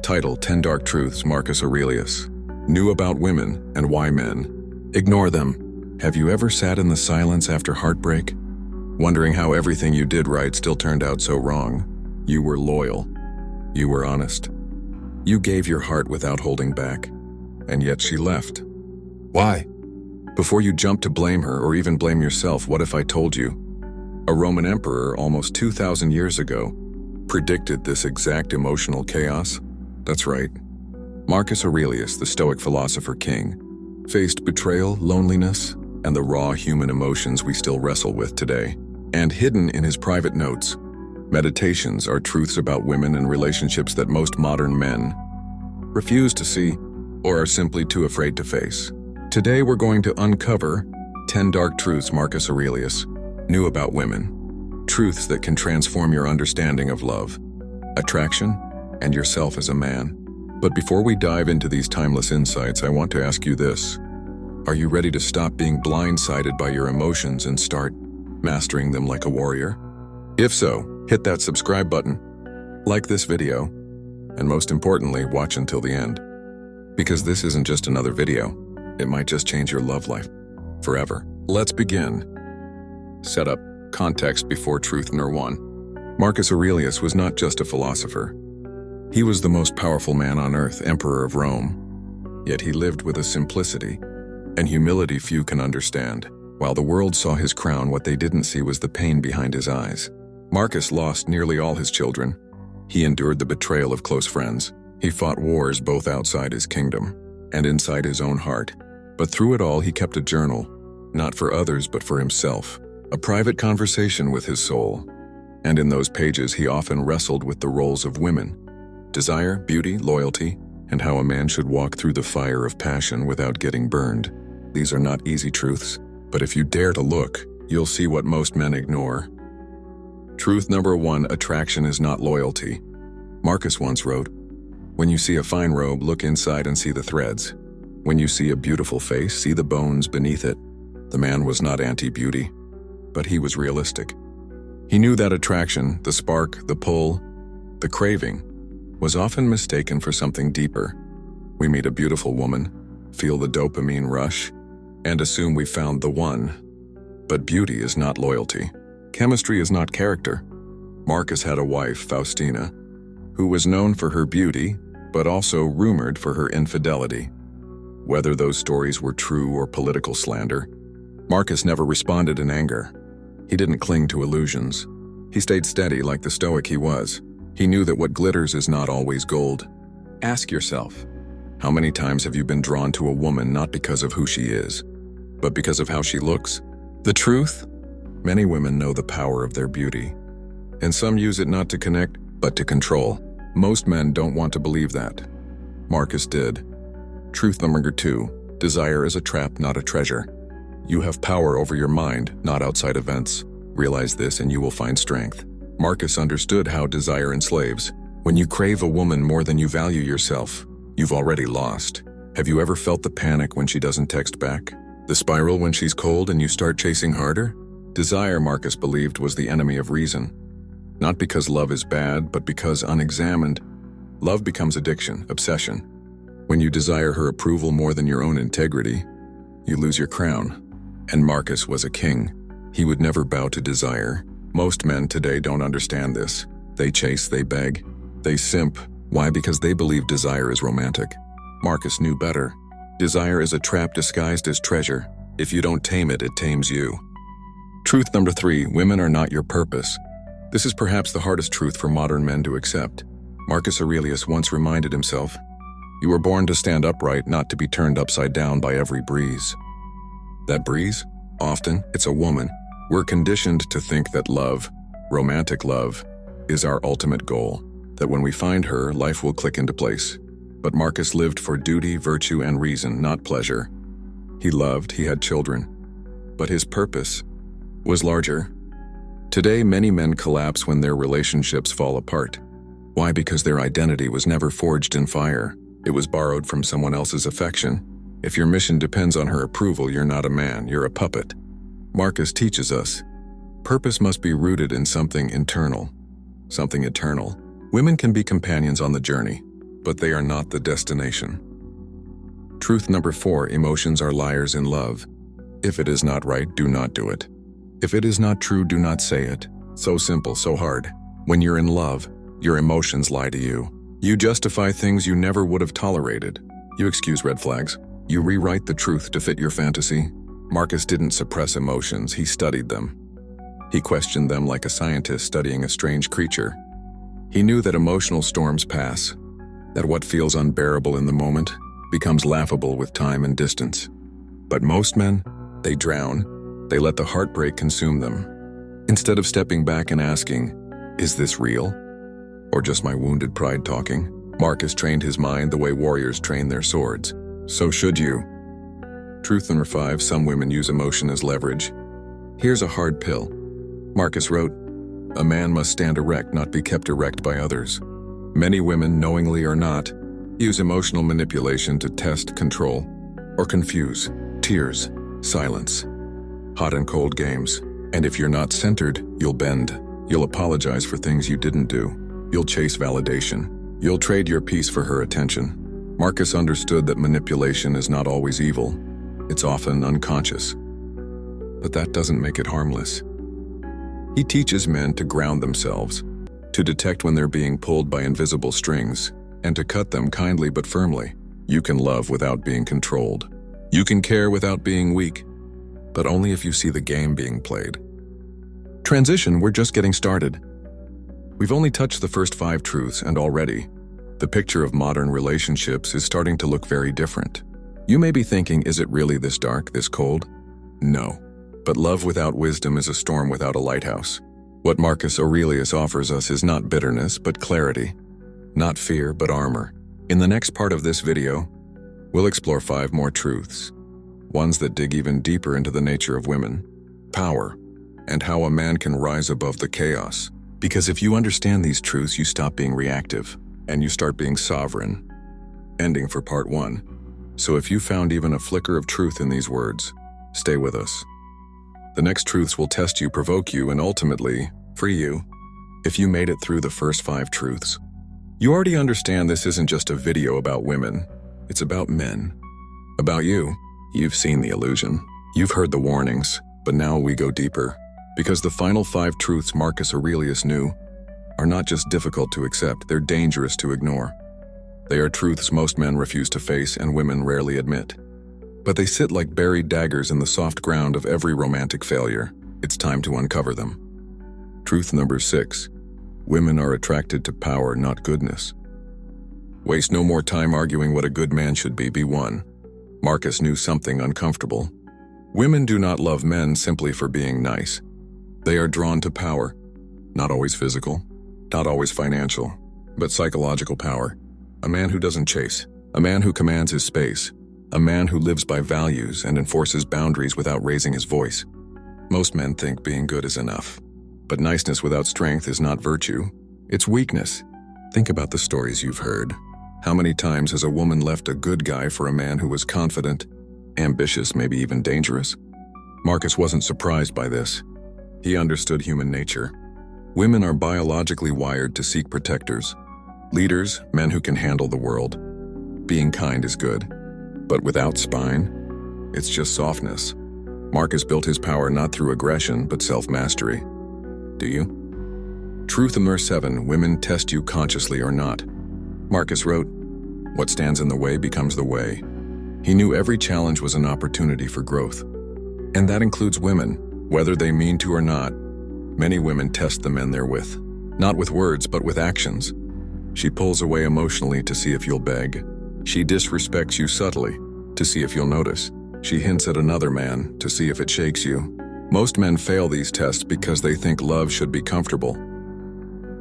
Title: 10 Dark Truths Marcus Aurelius knew about women and why men ignore them. Have you ever sat in the silence after heartbreak, wondering how everything you did right still turned out so wrong? You were loyal. You were honest. You gave your heart without holding back, and yet she left. Why? Before you jump to blame her or even blame yourself, what if I told you? A Roman emperor almost 2,000 years ago predicted this exact emotional chaos. That's right. Marcus Aurelius, the Stoic philosopher king, faced betrayal, loneliness, and the raw human emotions we still wrestle with today. And hidden in his private notes, Meditations, are truths about women and relationships that most modern men refuse to see or are simply too afraid to face. Today we're going to uncover 10 dark truths Marcus Aurelius knew about women. Truths that can transform your understanding of love, attraction, and yourself as a man. But before we dive into these timeless insights, I want to ask you this. Are you ready to stop being blindsided by your emotions and start mastering them like a warrior? If so, hit that subscribe button, like this video, and most importantly, watch until the end. Because this isn't just another video. It might just change your love life forever. Let's begin. Set up context before truth number 1. Marcus Aurelius was not just a philosopher. He was the most powerful man on earth, emperor of Rome. Yet he lived with a simplicity and humility few can understand. While the world saw his crown, what they didn't see was the pain behind his eyes. Marcus lost nearly all his children. He endured the betrayal of close friends. He fought wars both outside his kingdom and inside his own heart. But through it all, he kept a journal, not for others but for himself, a private conversation with his soul. And in those pages, he often wrestled with the roles of women, desire, beauty, loyalty, and how a man should walk through the fire of passion without getting burned. These are not easy truths, but if you dare to look, you'll see what most men ignore. Truth number 1, attraction is not loyalty. Marcus once wrote, "When you see a fine robe, look inside and see the threads. When you see a beautiful face, see the bones beneath it." The man was not anti-beauty, but he was realistic. He knew that attraction, the spark, the pull, the craving, was often mistaken for something deeper. We meet a beautiful woman, feel the dopamine rush, and assume we found the one. But beauty is not loyalty. Chemistry is not character. Marcus had a wife, Faustina, who was known for her beauty, but also rumored for her infidelity. Whether those stories were true or political slander, Marcus never responded in anger. He didn't cling to illusions. He stayed steady like the Stoic he was. He knew that what glitters is not always gold. Ask yourself, how many times have you been drawn to a woman not because of who she is, but because of how she looks? The truth? Many women know the power of their beauty, and some use it not to connect, but to control. Most men don't want to believe that. Marcus did. Truth number 2, desire is a trap, not a treasure. You have power over your mind, not outside events. Realize this and you will find strength. Marcus understood how desire enslaves. When you crave a woman more than you value yourself, you've already lost. Have you ever felt the panic when she doesn't text back? The spiral when she's cold and you start chasing harder? Desire, Marcus believed, was the enemy of reason. Not because love is bad, but because unexamined, love becomes addiction, obsession. When you desire her approval more than your own integrity, you lose your crown. And Marcus was a king. He would never bow to desire. Most men today don't understand this. They chase, they beg, they simp. Why? Because they believe desire is romantic. Marcus knew better. Desire is a trap disguised as treasure. If you don't tame it, it tames you. Truth number 3, women are not your purpose. This is perhaps the hardest truth for modern men to accept. Marcus Aurelius once reminded himself, "You were born to stand upright, not to be turned upside down by every breeze." That breeze? Often, it's a woman. We're conditioned to think that love, romantic love, is our ultimate goal, that when we find her, life will click into place. But Marcus lived for duty, virtue, and reason, not pleasure. He loved, he had children, but his purpose was larger. Today, many men collapse when their relationships fall apart. Why? Because their identity was never forged in fire. It was borrowed from someone else's affection. If your mission depends on her approval, you're not a man, you're a puppet. Marcus teaches us, purpose must be rooted in something internal, something eternal. Women can be companions on the journey, but they are not the destination. Truth number 4, emotions are liars in love. If it is not right, do not do it. If it is not true, do not say it. So simple, so hard. When you're in love, your emotions lie to you. You justify things you never would have tolerated. You excuse red flags. You rewrite the truth to fit your fantasy. Marcus didn't suppress emotions, he studied them. He questioned them like a scientist studying a strange creature. He knew that emotional storms pass, that what feels unbearable in the moment becomes laughable with time and distance. But most men, they drown. They let the heartbreak consume them. Instead of stepping back and asking, is this real? Or just my wounded pride talking? Marcus trained his mind the way warriors train their swords. So should you. Truth number 5, some women use emotion as leverage. Here's a hard pill. Marcus wrote, a man must stand erect, not be kept erect by others. Many women, knowingly or not, use emotional manipulation to test, control, or confuse. Tears, silence, hot and cold games. And if you're not centered, you'll bend. You'll apologize for things you didn't do. You'll chase validation. You'll trade your peace for her attention. Marcus understood that manipulation is not always evil. It's often unconscious. But that doesn't make it harmless. He teaches men to ground themselves, to detect when they're being pulled by invisible strings, and to cut them kindly but firmly. You can love without being controlled. You can care without being weak, but only if you see the game being played. Transition, we're just getting started. We've only touched the first 5 truths, and already, the picture of modern relationships is starting to look very different. You may be thinking, is it really this dark, this cold? No. But love without wisdom is a storm without a lighthouse. What Marcus Aurelius offers us is not bitterness, but clarity. Not fear, but armor. In the next part of this video, we'll explore 5 more truths. Ones that dig even deeper into the nature of women, power, and how a man can rise above the chaos. Because if you understand these truths, you stop being reactive, and you start being sovereign. Ending for part 1. So if you found even a flicker of truth in these words, stay with us. The next truths will test you, provoke you, and ultimately, free you. If you made it through the first 5 truths, you already understand this isn't just a video about women, it's about men. About you. You've seen the illusion. You've heard the warnings, but now we go deeper. Because the final 5 truths Marcus Aurelius knew are not just difficult to accept, they're dangerous to ignore. They are truths most men refuse to face and women rarely admit. But they sit like buried daggers in the soft ground of every romantic failure. It's time to uncover them. Truth number 6. Women are attracted to power, not goodness. Waste no more time arguing what a good man should be one. Marcus knew something uncomfortable. Women do not love men simply for being nice. They are drawn to power. Not always physical, not always financial, but psychological power. A man who doesn't chase. A man who commands his space. A man who lives by values and enforces boundaries without raising his voice. Most men think being good is enough. But niceness without strength is not virtue. It's weakness. Think about the stories you've heard. How many times has a woman left a good guy for a man who was confident, ambitious, maybe even dangerous? Marcus wasn't surprised by this. He understood human nature. Women are biologically wired to seek protectors. Leaders, men who can handle the world. Being kind is good. But without spine, it's just softness. Marcus built his power not through aggression, but self-mastery. Do you? Truth number 7. Women test you consciously or not. Marcus wrote, what stands in the way becomes the way. He knew every challenge was an opportunity for growth. And that includes women, whether they mean to or not. Many women test the men they're with. Not with words, but with actions. She pulls away emotionally to see if you'll beg. She disrespects you subtly, to see if you'll notice. She hints at another man, to see if it shakes you. Most men fail these tests because they think love should be comfortable.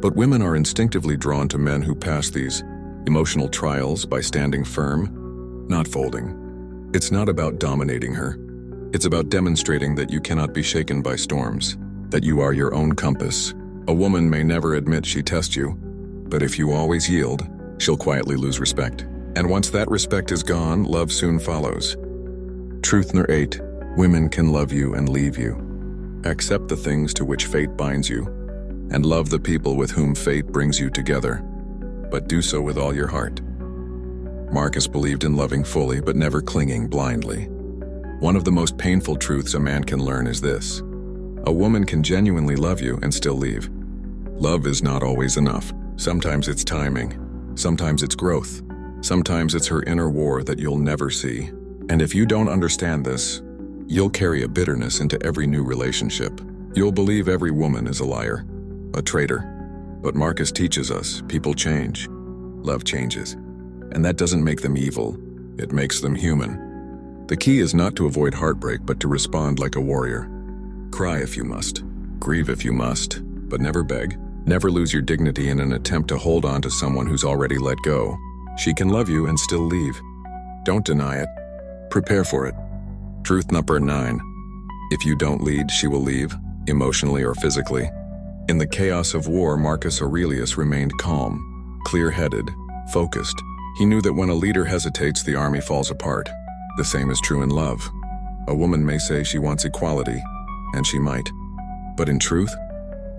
But women are instinctively drawn to men who pass these emotional trials by standing firm, not folding. It's not about dominating her. It's about demonstrating that you cannot be shaken by storms, that you are your own compass. A woman may never admit she tests you, but if you always yield, she'll quietly lose respect. And once that respect is gone, love soon follows. Truth number 8. Women can love you and leave you. Accept the things to which fate binds you, and love the people with whom fate brings you together. But do so with all your heart. Marcus believed in loving fully but never clinging blindly. One of the most painful truths a man can learn is this: a woman can genuinely love you and still leave. Love is not always enough. Sometimes it's timing. Sometimes it's growth. Sometimes it's her inner war that you'll never see. And if you don't understand this, you'll carry a bitterness into every new relationship. You'll believe every woman is a liar, a traitor. But Marcus teaches us people change. Love changes. And that doesn't make them evil. It makes them human. The key is not to avoid heartbreak, but to respond like a warrior. Cry if you must. Grieve if you must. But never beg. Never lose your dignity in an attempt to hold on to someone who's already let go. She can love you and still leave. Don't deny it. Prepare for it. Truth number 9. If you don't lead, she will leave, emotionally or physically. In the chaos of war, Marcus Aurelius remained calm, clear-headed, focused. He knew that when a leader hesitates, the army falls apart. The same is true in love. A woman may say she wants equality, and she might. But in truth,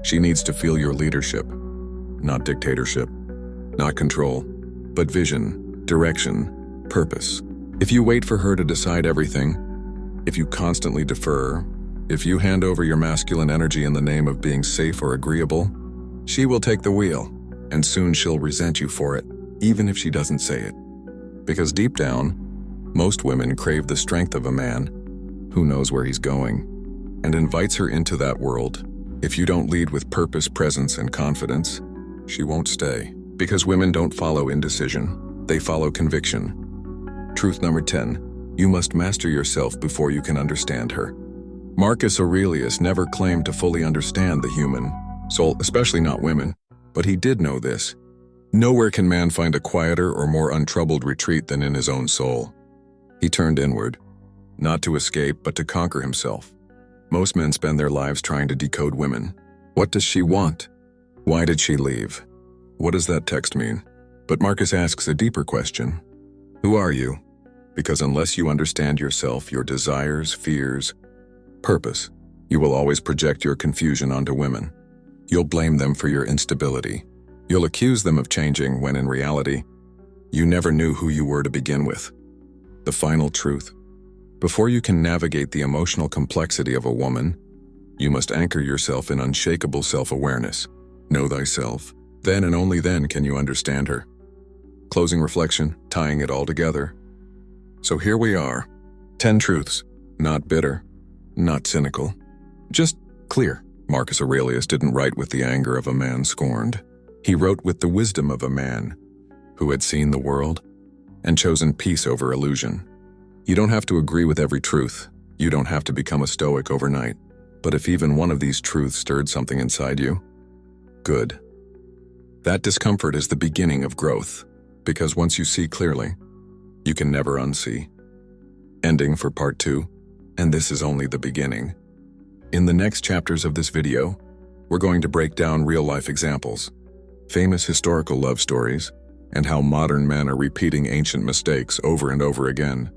she needs to feel your leadership, not dictatorship, not control, but vision, direction, purpose. If you wait for her to decide everything, if you constantly defer, if you hand over your masculine energy in the name of being safe or agreeable, she will take the wheel, and soon she'll resent you for it, even if she doesn't say it. Because deep down, most women crave the strength of a man who knows where he's going and invites her into that world. If you don't lead with purpose, presence, and confidence, she won't stay. Because women don't follow indecision, they follow conviction. Truth number 10. You must master yourself before you can understand her. Marcus Aurelius never claimed to fully understand the human soul, especially not women, but he did know this. Nowhere can man find a quieter or more untroubled retreat than in his own soul. He turned inward, not to escape, but to conquer himself. Most men spend their lives trying to decode women. What does she want? Why did she leave? What does that text mean? But Marcus asks a deeper question. Who are you? Because unless you understand yourself, your desires, fears, purpose, you will always project your confusion onto women. You'll blame them for your instability. You'll accuse them of changing when in reality, you never knew who you were to begin with. The final truth. Before you can navigate the emotional complexity of a woman, you must anchor yourself in unshakable self-awareness. Know thyself. Then and only then can you understand her. Closing reflection, tying it all together. So here we are. 10 truths. Not bitter, not cynical, just clear. Marcus Aurelius didn't write with the anger of a man scorned. He wrote with the wisdom of a man who had seen the world and chosen peace over illusion. You don't have to agree with every truth. You don't have to become a Stoic overnight. But if even one of these truths stirred something inside you, good. That discomfort is the beginning of growth, because once you see clearly, you can never unsee. Ending for part 2, and this is only the beginning. In the next chapters of this video, we're going to break down real-life examples, famous historical love stories, and how modern men are repeating ancient mistakes over and over again.